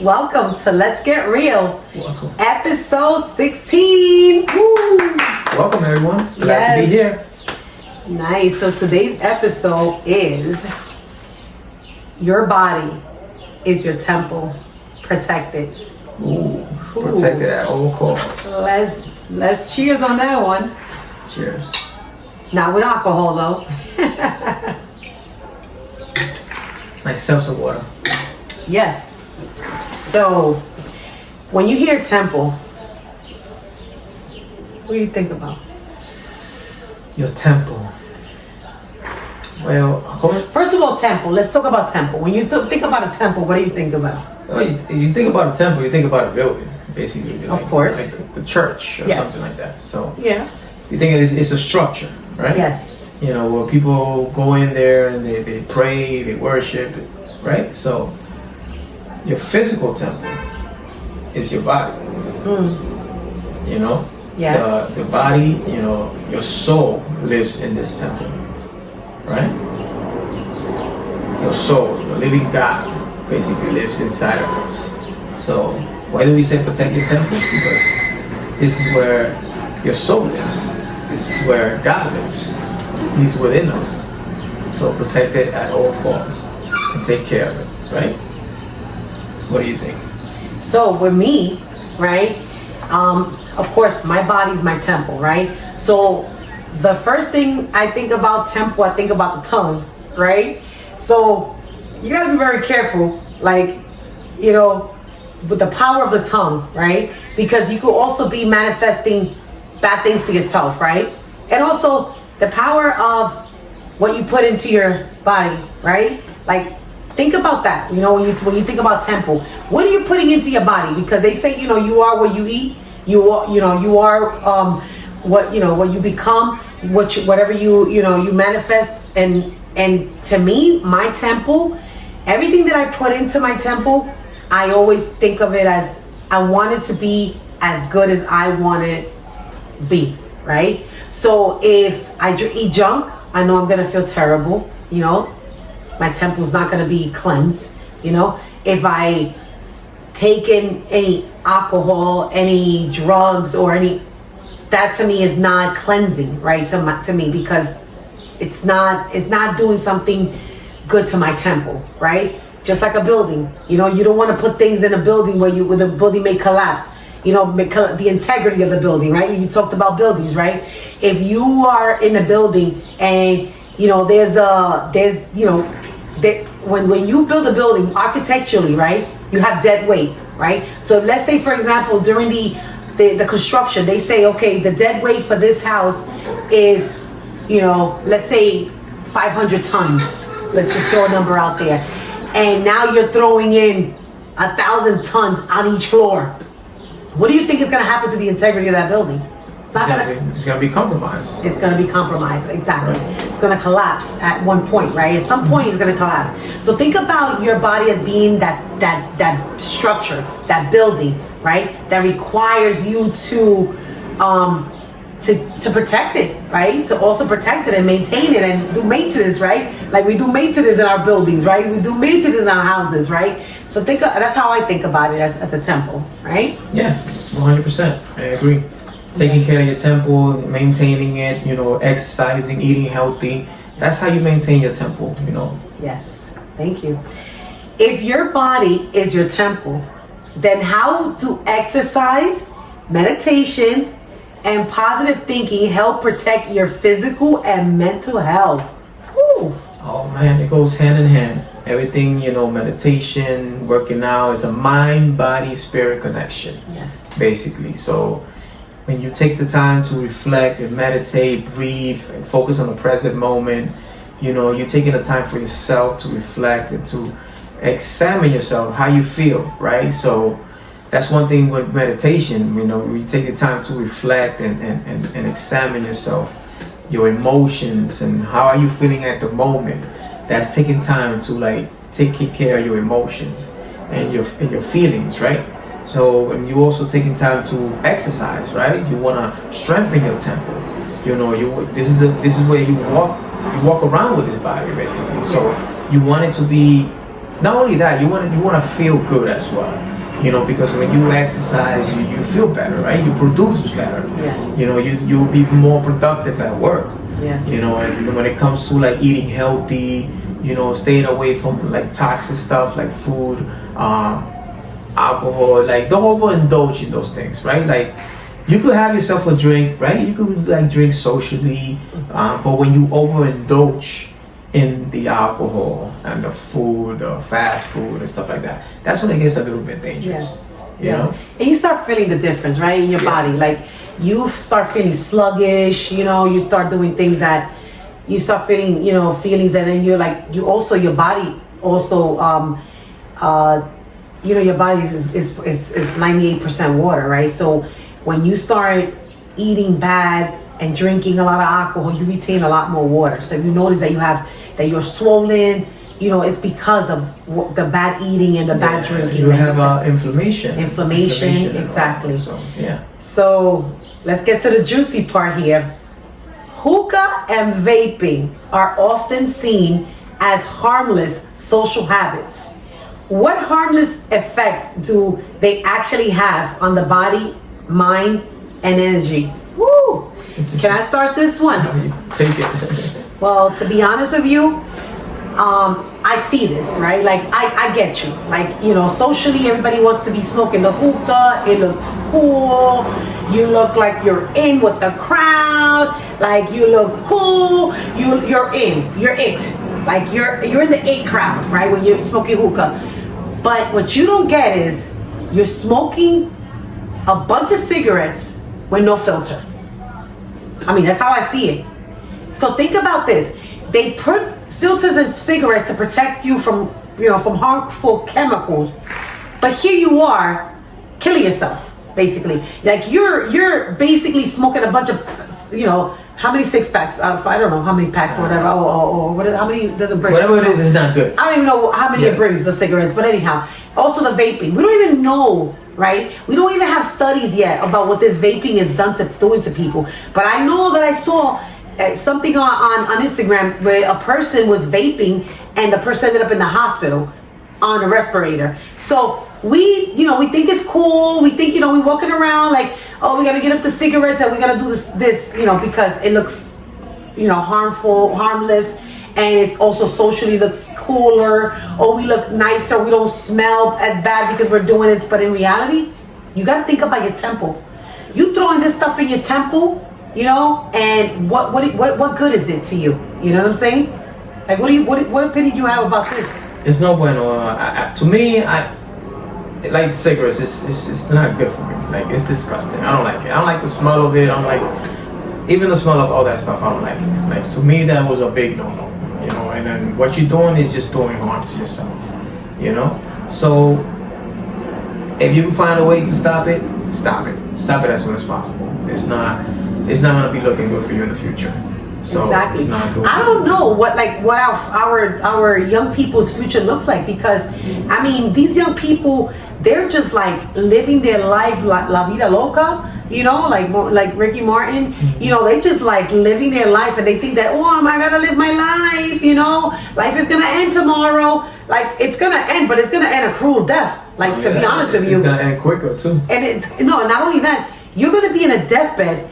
Welcome to Let's Get Real. Welcome. Episode 16. Woo! Welcome, everyone. Glad to be here. Nice. So today's episode is your body is your temple. Protect it. Ooh. Protect it at all costs. Let's cheers on that one. Cheers. Not with alcohol though. Nice seltzer water. Yes. So when you hear temple, what do you think about? Your temple. Well, First of all, temple. Let's talk about temple. When you think about a temple, what do you think about? you think about a temple, you think about a building, basically. Of course. Like the church or Yes. something like that. So Yeah. you think it's a structure, right? Yes. You know, where people go in there and they pray, they worship, right? So your physical temple is your body. You know? Yes. The body, you know, your soul lives in this temple, right? Your soul, the living God, basically lives inside of us. So why do we say protect your temple? Because this is where your soul lives. This is where God lives. He's within us. So protect it at all costs and take care of it, right? What do you think? So with me, right? Of course, my body's my temple, right? So the first thing I think about temple, I think about the tongue, right? So you gotta be very careful, like, you know, with the power of the tongue, right? Because you could also be manifesting bad things to yourself, right? And also the power of what you put into your body, right? Like, think about that. You know, when you think about temple, what are you putting into your body? Because they say, you know, you are what you eat. You are what you become. Whatever you manifest. And to me, my temple, everything that I put into my temple, I always think of it as I want it to be as good as I want it be. Right. So if I eat junk, I know I'm gonna feel terrible. You know. My temple's not going to be cleansed, you know. If I take in any alcohol, any drugs, or that to me is not cleansing, right? To me, because it's not doing something good to my temple, right? Just like a building, you know, you don't want to put things in a building where the building may collapse. You know, the integrity of the building, right? You talked about buildings, right? If you are in a building and you know when you build a building architecturally, right, you have dead weight, right? So let's say, for example, during the construction, they say, okay, the dead weight for this house is, you know, let's say 500 tons. Let's just throw a number out there. And now you're throwing in 1,000 tons on each floor. What do you think is going to happen to the integrity of that building? It's gonna be compromised. It's gonna be compromised, exactly. Right. It's gonna collapse at one point, right? At some point, it's gonna collapse. So think about your body as being that structure, that building, right? That requires you to protect it, right? To also protect it and maintain it and do maintenance, right? Like we do maintenance in our buildings, right? We do maintenance in our houses, right? So that's how I think about it as a temple, right? Yeah, 100%. I agree. Taking care of your temple, maintaining it, you know, exercising, eating healthy. That's how you maintain your temple, you know. Yes, thank you. If your body is your temple, then how do exercise, meditation, and positive thinking help protect your physical and mental health? Woo. Oh man, it goes hand in hand. Everything, you know, meditation, working out is a mind, body, spirit connection. Yes. Basically. So when you take the time to reflect and meditate, breathe, and focus on the present moment, you know, you're taking the time for yourself to reflect and to examine yourself, how you feel, right? So that's one thing with meditation, you know, you take the time to reflect and examine yourself, your emotions, and how are you feeling at the moment. That's taking time to like take care of your emotions and your feelings, right? So, and you also taking time to exercise, right? You want to strengthen your temple. You know, this is where you walk around with this body, basically. So Yes. you want it to be not only that, you want to feel good as well. Because when you exercise, you feel better, right? You produce better. Yes. You'll be more productive at work. Yes. And when it comes to like eating healthy, staying away from like toxic stuff like food, alcohol, like don't overindulge in those things, right? Like you could have yourself a drink, right? You could like drink socially, but when you overindulge in the alcohol and the food, fast food and stuff like that, that's when it gets a little bit dangerous. Yes. You know? And you start feeling the difference, right, in your body. Like you start feeling sluggish, you start doing things that you start feeling, feelings, and then you're like, your body also, your body is 98% water, right? So when you start eating bad and drinking a lot of alcohol, you retain a lot more water. So if you notice that you're swollen, it's because of the bad eating and the bad drinking. You have inflammation. Inflammation, exactly. So, yeah. So let's get to the juicy part here. Hookah and vaping are often seen as harmless social habits. What harmless effects do they actually have on the body, mind, and energy? Woo! Can I start this one? Take it. Well, to be honest with you, I see this, right? Like, I get you. Like, socially, everybody wants to be smoking the hookah. It looks cool. You look like you're in with the crowd. Like, you look cool. You're in. You're it. Like, you're in the it crowd, right? When you're smoking hookah. But what you don't get is you're smoking a bunch of cigarettes with no filter. I mean, that's how I see it. So think about this. They put filters in cigarettes to protect you from harmful chemicals. But here you are killing yourself, basically. Like you're basically smoking a bunch of, how many six packs? I don't know how many packs or whatever. How many does it bring? Whatever it is, it's not good. I don't even know how many it brings, the cigarettes. But anyhow, also the vaping. We don't even know, right? We don't even have studies yet about what this vaping is doing to people. But I know that I saw something on Instagram where a person was vaping and the person ended up in the hospital on a respirator. So we think it's cool. We think, we walking around like, oh, we gotta get up the cigarettes and we gotta do this, because it looks, harmless, and it's also socially looks cooler, or we look nicer, we don't smell as bad because we're doing this. But in reality, you gotta think about your temple. You throwing this stuff in your temple, and what good is it to you? You know what I'm saying? Like, what opinion do you have about this? It's no bueno. To me, like cigarettes. It's not good for me. Like, it's disgusting. I don't like it. I don't like the smell of it. I don't like even the smell of all that stuff. I don't like it. Like, to me, that was a big no-no. And then what you're doing is just doing harm to yourself. So if you can find a way to stop it, stop it. Stop it as soon as possible. It's not gonna be looking good for you in the future. So exactly. It's not good. I don't know what our young people's future looks like, because I mean, these young people, they're just like living their life la vida loca, like Ricky Martin. They just like living their life, and they think that, oh, I gotta live my life. Life is gonna end tomorrow. Like, it's gonna end, but it's gonna end a cruel death. Like, to be honest with you, it's gonna end quicker too. And not only that, you're gonna be in a deathbed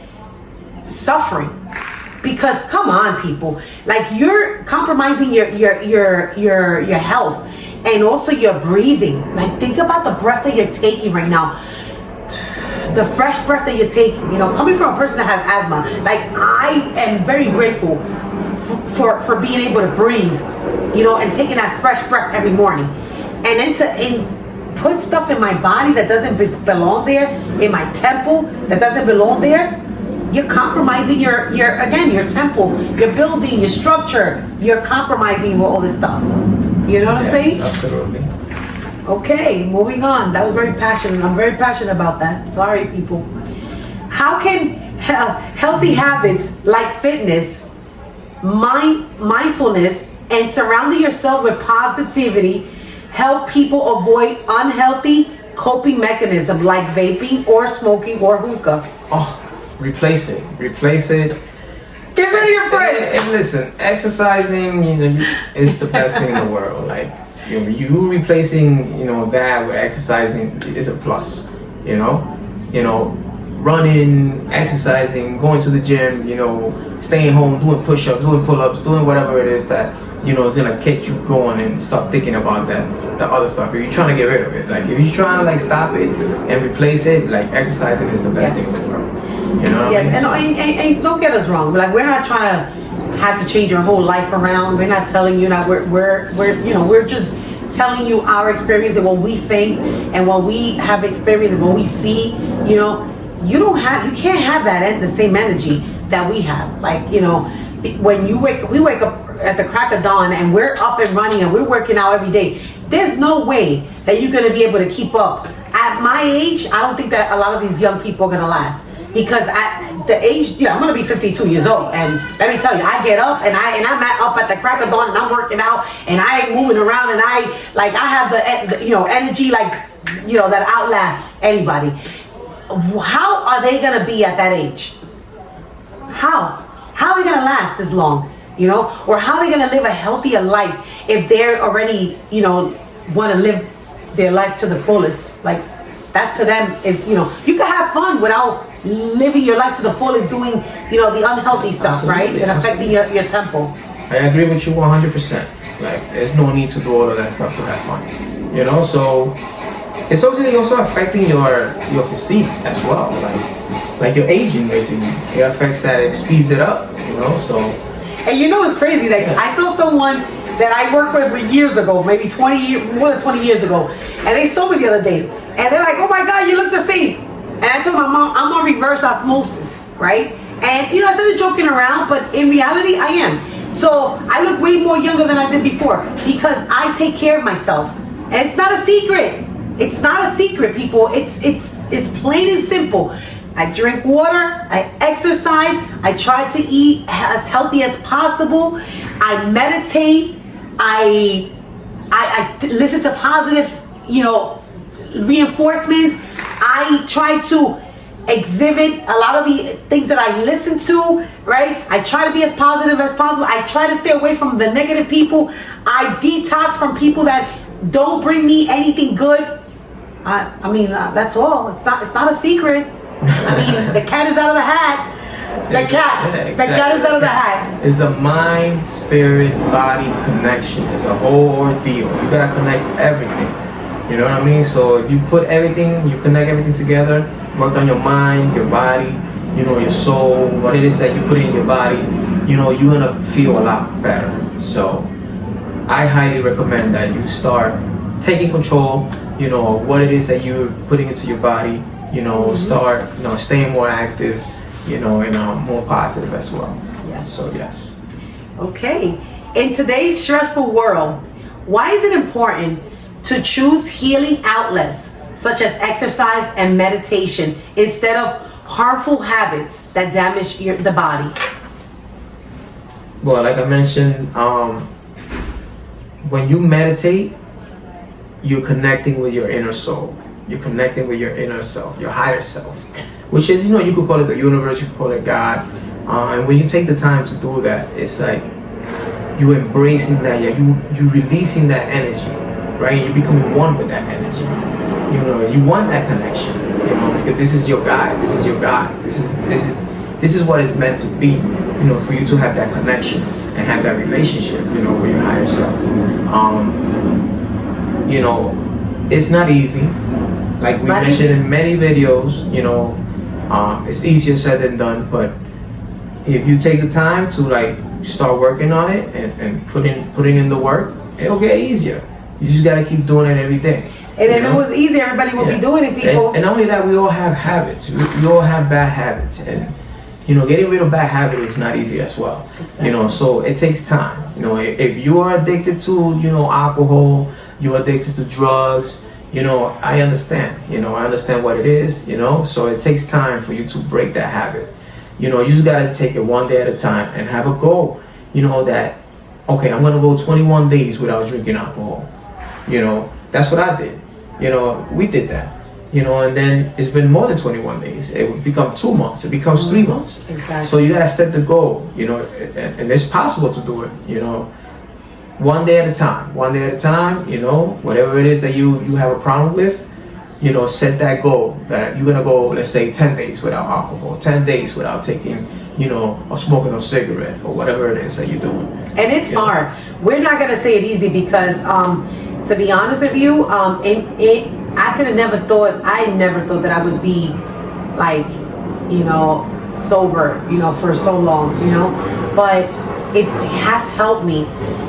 suffering. Because come on, people, like, you're compromising your health and also your breathing. Like, think about the breath that you're taking right now, the fresh breath that you're taking. Coming from a person that has asthma, like, I am very grateful for being able to breathe, and taking that fresh breath every morning, and then to put stuff in my body that doesn't belong there, in my temple that doesn't belong there. You're compromising your temple, your building, your structure. You're compromising with all this stuff. You know what I'm saying? Absolutely. Okay, moving on. That was very passionate. I'm very passionate about that. Sorry, people. How can healthy habits like fitness, mindfulness, and surrounding yourself with positivity help people avoid unhealthy coping mechanisms like vaping or smoking or hookah? Oh. Replace it. Get rid of your friends. And listen, exercising, is the best thing in the world. Like, You replacing, that with exercising is a plus. Running, exercising, going to the gym, staying home, doing push-ups, doing pull-ups, doing whatever it is that is gonna get you going and stop thinking about the other stuff. If you're trying to get rid of it, like if you're trying to stop it and replace it, like exercising is the best thing in the world. You know what I mean? And don't get us wrong. Like we're not trying to have you change your whole life around. We're not telling you that we're just telling you our experience and what we think and what we have experienced and what we see. You can't have the same energy that we have. Like, when we wake up at the crack of dawn and we're up and running and we're working out every day. There's no way that you're gonna be able to keep up. At my age, I don't think that a lot of these young people are gonna last. Because at the age, I'm gonna be 52 years old, and let me tell you, I get up and I'm up at the crack of dawn and I'm working out and I ain't moving around and I have the energy that outlasts anybody. How are they gonna be at that age? How are they gonna last as long? Or how are they gonna live a healthier life if they're already, want to live their life to the fullest? Like that to them is, you can have fun without living your life to the fullest, doing, the unhealthy stuff, right? And affecting your temple. I agree with you 100%. Like there's no need to do all of that stuff to have fun. So it's obviously also affecting your physique as well, like your aging basically. It affects that, it speeds it up, so. And it's crazy, like I saw someone that I worked with years ago, maybe more than 20 years ago, and they saw me the other day, and they're like, "Oh my God, you look the same." And I told my mom, I'm on reverse osmosis, right? And I started joking around, but in reality, I am. So I look way more younger than I did before because I take care of myself, and it's not a secret. It's not a secret, people. It's plain and simple. I drink water, I exercise, I try to eat as healthy as possible, I meditate, I listen to positive, reinforcements. I try to exhibit a lot of the things that I listen to, right? I try to be as positive as possible. I try to stay away from the negative people. I detox from people that don't bring me anything good. That's all. It's not a secret. The cat is out of the hat. The cat is out of the hat. It's a mind, spirit, body connection. It's a whole ordeal. You gotta connect everything. You know what I mean? So if you put everything, you connect everything together, work on your mind, your body, your soul, what it is that you put in your body, you're gonna feel a lot better. So I highly recommend that you start taking control, what it is that you're putting into your body, start, staying more active, and more positive as well. Yes. So yes. Okay. In today's stressful world, why is it important to choose healing outlets such as exercise and meditation instead of harmful habits that damage the body? Well, like I mentioned, when you meditate, you're connecting with your inner soul. You're connecting with your inner self, your higher self, which is, you could call it the universe, you could call it God. And when you take the time to do that, it's like you embracing that, you releasing that energy, right? You're becoming one with that energy. You want that connection, because this is your guide, this is your God, this is what it's meant to be, for you to have that connection and have that relationship, with your higher self. It's not easy. Like we mentioned in many videos, it's easier said than done, but if you take the time to start working on it and putting in the work, it'll get easier. You just gotta keep doing it every day. And if it was easy, everybody would be doing it, people. And not only that, we all have habits. We all have bad habits, and getting rid of bad habits is not easy as well. Exactly. So it takes time. If you are addicted to alcohol, you're addicted to drugs, I understand. I understand what it is. So it takes time for you to break that habit. You just gotta take it one day at a time and have a goal. That okay, I'm gonna go 21 days without drinking alcohol. That's what I did. We did that. And then it's been more than 21 days. It would become 2 months. It becomes 3 months. Exactly. So you gotta set the goal. And it's possible to do it. one day at a time. One day at a time. You know, whatever it is that you have a problem with, you know, set that goal that you're gonna go, let's say, 10 days without alcohol, 10 days without taking, you know, or smoking a cigarette or whatever it is that you're doing. And it's hard. We're not gonna say it easy because, to be honest with you, I could have never thought. I never thought that I would be like, you know, sober, you know, for so long, you know, but it has helped me,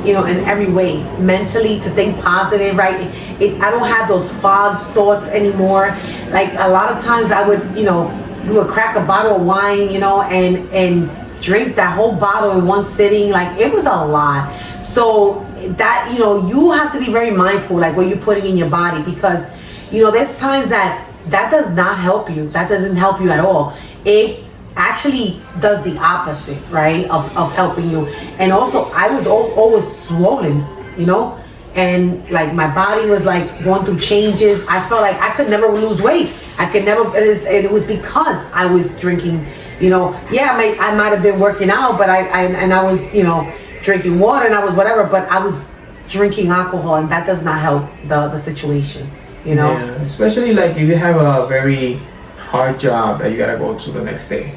you know, in every way, mentally, to think positive, right? I don't have those fog thoughts anymore. Like a lot of times I would, you know, we would crack a bottle of wine, you know, and drink that whole bottle in one sitting. Like it was a lot. So that, you know, you have to be very mindful, like what you're putting in your body, because, you know, there's times that does not help you. That doesn't help you at all. It actually does the opposite, right, of helping you. And also I was always swollen, you know, and like my body was like going through changes. I felt like I could never lose weight. I could never, it was because I was drinking, you know. Yeah, I might have been working out, but I was, you know, drinking water and I was whatever, but I was drinking alcohol, and that does not help the situation, you know. Yeah, especially like if you have a very hard job that you gotta go to the next day,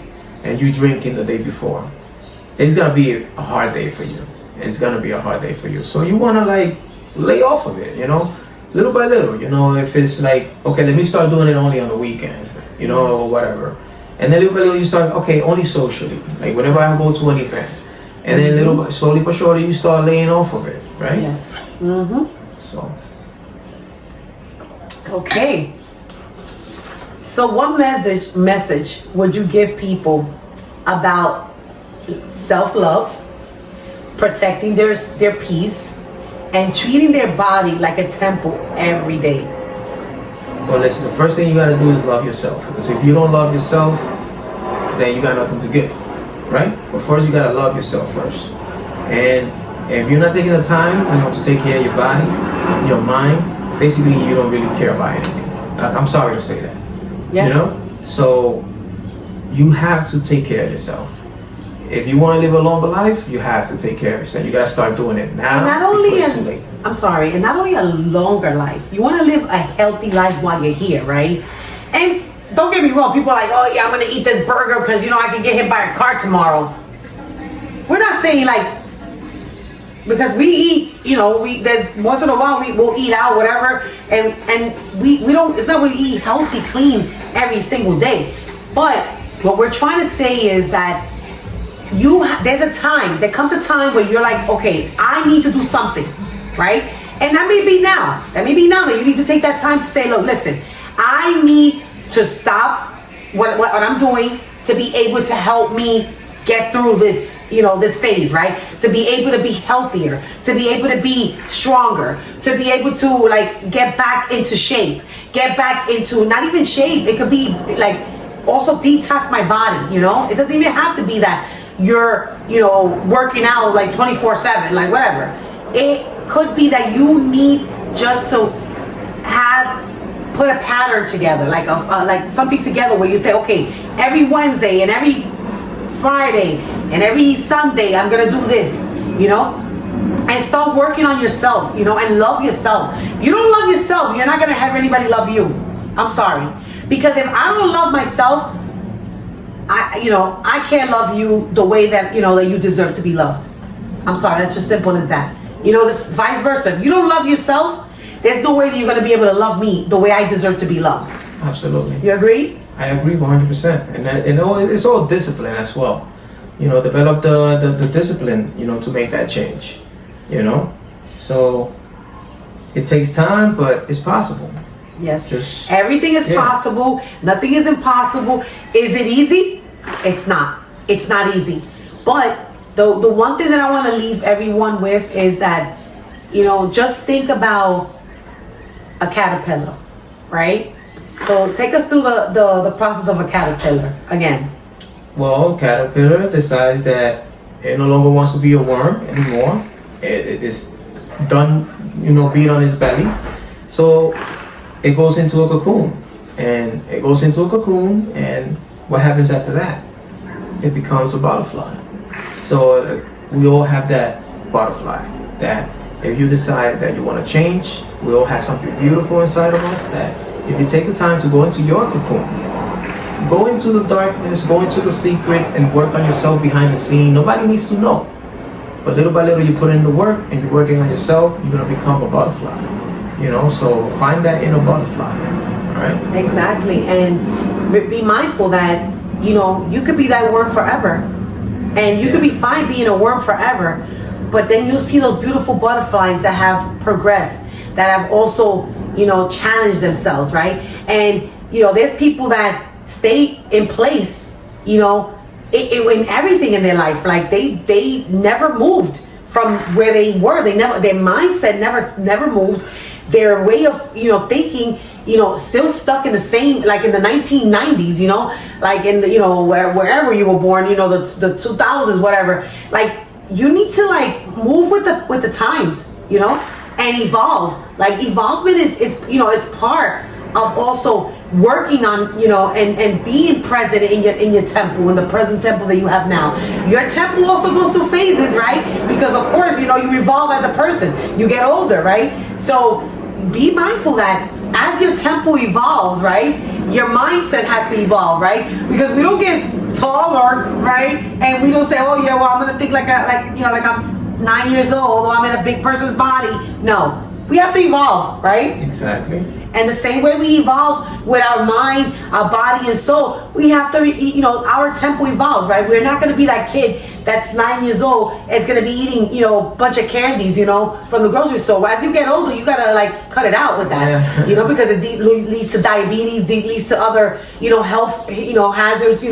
and you drinking the day before, it's gonna be a hard day for you. It's gonna be a hard day for you. So you wanna like lay off of it, you know, little by little. You know, if it's like, okay, let me start doing it only on the weekend, you know, or whatever. And then little by little you start, okay, only socially, like whenever I go to an event. And then little slowly but surely you start laying off of it, right? Yes. Mm-hmm. So. Okay. So what message would you give people about self-love, protecting their peace, and treating their body like a temple every day? Well, listen, the first thing you gotta do is love yourself. Because if you don't love yourself, then you got nothing to give, right? But first you gotta love yourself first. And if you're not taking the time, you know, to take care of your body, your mind, basically you don't really care about anything. I'm sorry to say that. Yes. You know? So you have to take care of yourself. If you want to live a longer life, you have to take care of yourself. You gotta start doing it now. And not only before it's too late. I'm sorry, and not only a longer life, you want to live a healthy life while you're here, right? And don't get me wrong, people are like, oh yeah, I'm gonna eat this burger because, you know, I can get hit by a car tomorrow. We're not saying like, because we eat, you know, there's once in a while we'll eat out, whatever, and we don't, it's not we eat healthy, clean every single day. But what we're trying to say is that there comes a time where you're like, okay, I need to do something, right? And that may be now that you need to take that time to say, look, listen, I need to stop what I'm doing to be able to help me get through this, you know, this phase, right? To be able to be healthier, to be able to be stronger, to be able to like get back into shape, get back into not even shape. It could be like also detox my body, you know? It doesn't even have to be that you're, you know, working out like 24/7, like whatever. It could be that you need just to put a pattern together, like like something together where you say, okay, every Wednesday and every Friday and every Sunday I'm gonna do this, you know, and start working on yourself, you know, and love yourself. If you don't love yourself, you're not gonna have anybody love you. I'm sorry, because if I don't love myself, I can't love you the way that, you know, that you deserve to be loved. I'm sorry, that's just simple as that. You know, this vice versa. If you don't love yourself, there's no way that you're gonna be able to love me the way I deserve to be loved. Absolutely. You agree? I agree 100%, and it's all discipline as well. You know, develop the discipline, you know, to make that change. You know, so it takes time, but it's possible. Yes. Everything is possible. Nothing is impossible. Is it easy? It's not. It's not easy. But the one thing that I want to leave everyone with is that, you know, just think about a caterpillar, right? So take us through the process of a caterpillar again. Well, caterpillar decides that it no longer wants to be a worm anymore. It is done, you know, being on its belly. So it goes into a cocoon. And what happens after that? It becomes a butterfly. So we all have that butterfly that if you decide that you want to change, we all have something beautiful inside of us that if you take the time to go into your cocoon, go into the darkness, go into the secret and work on yourself behind the scene. Nobody needs to know. But little by little, you put in the work and you're working on yourself, you're going to become a butterfly. So find that inner butterfly, right? Exactly. And be mindful that, you could be that worm forever. And you could be fine being a worm forever. But then you'll see those beautiful butterflies that have progressed, that have also, challenged themselves, right? And, there's people that stay in place, in everything in their life. Like they never moved from where they were. Their mindset never moved. Their way of, thinking, still stuck in the same, like in the 1990s, like in the, wherever you were born, the 2000s, whatever. Like, you need to move with the times, and evolve. Like, evolvement is part of also working on, and being present in your temple, in the present temple that you have now. Your temple also goes through phases, right? Because of course, you evolve as a person. You get older, right? So be mindful that as your temple evolves, right, your mindset has to evolve, right? Because we don't get taller, right? And we don't say, oh yeah, well, I'm gonna think like I'm 9 years old, or I'm in a big person's body. No, we have to evolve, right? Exactly. And the same way we evolve with our mind, our body, and soul, we have to, our temple evolves, right? We're not going to be that kid that's 9 years old and is going to be eating, a bunch of candies, from the grocery store. As you get older, you got to, cut it out with that, because it leads to diabetes, it leads to other, health, hazards,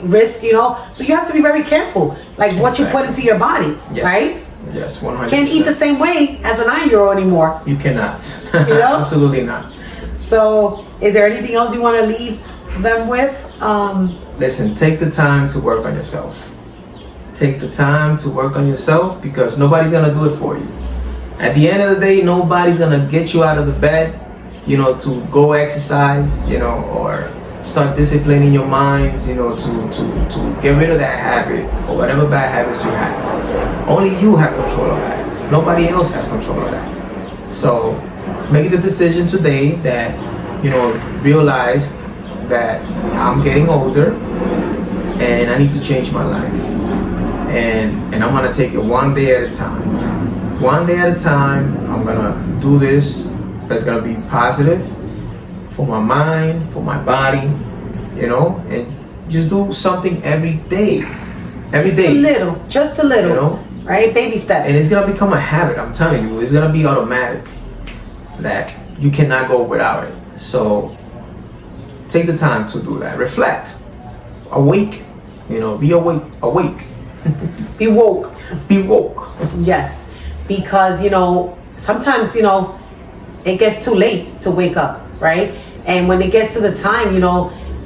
risk, So you have to be very careful, what you put into your body, right? Yes, 100%. Can't eat the same way as a 9-year-old anymore. You cannot. Absolutely not. So, is there anything else you want to leave them with? Listen, take the time to work on yourself. Take the time to work on yourself because nobody's going to do it for you. At the end of the day, nobody's going to get you out of the bed, to go exercise, or start disciplining your minds, to get rid of that habit or whatever bad habits you have. Only you have control of that. Nobody else has control of that. So make the decision today that, realize that I'm getting older and I need to change my life. And I'm gonna take it one day at a time. One day at a time, I'm gonna do this that's gonna be positive for my mind, for my body, and just do something every day. Every day. Just a little, right? Baby steps. And it's gonna become a habit, I'm telling you. It's gonna be automatic that you cannot go without it. So take the time to do that. Reflect. Awake. Be awake. Be woke. Be woke. Yes. Because, sometimes, it gets too late to wake up, right? And when it gets to the time,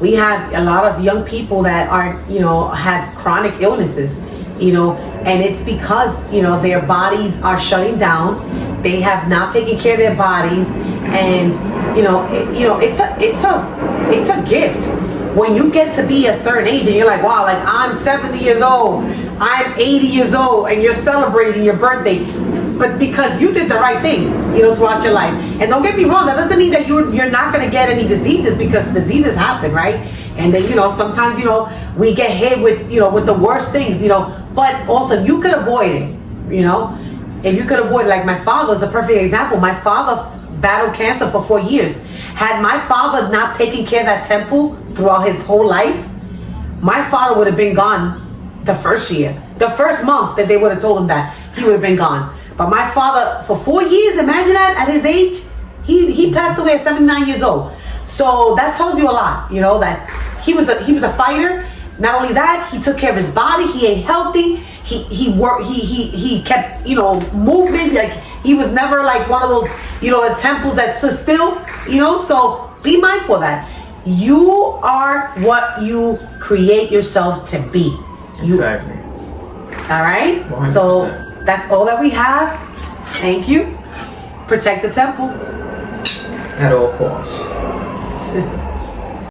we have a lot of young people that have chronic illnesses, and it's because, their bodies are shutting down. They have not taken care of their bodies, and it's a gift when you get to be a certain age and you're like, wow, like I'm 70 years old, I'm 80 years old, and you're celebrating your birthday, but because you did the right thing, throughout your life. And don't get me wrong, that doesn't mean that you're not going to get any diseases, because diseases happen, right? And then, sometimes, we get hit with, with the worst things, but also you could avoid it, if you could avoid, like my father is a perfect example. My father battled cancer for 4 years. Had my father not taken care of that temple throughout his whole life, my father would have been gone the first year. The first month that they would have told him that, he would have been gone. But my father, for 4 years, imagine that, at his age, he passed away at 79 years old. So that tells you a lot, that he was a fighter. Not only that, he took care of his body, he ate healthy, he worked, he kept, movement, like he was never like one of those, the temples that stood still, so be mindful of that. You are what you create yourself to be. Exactly. All right? 100%. So that's all that we have. Thank you. Protect the temple. At all costs.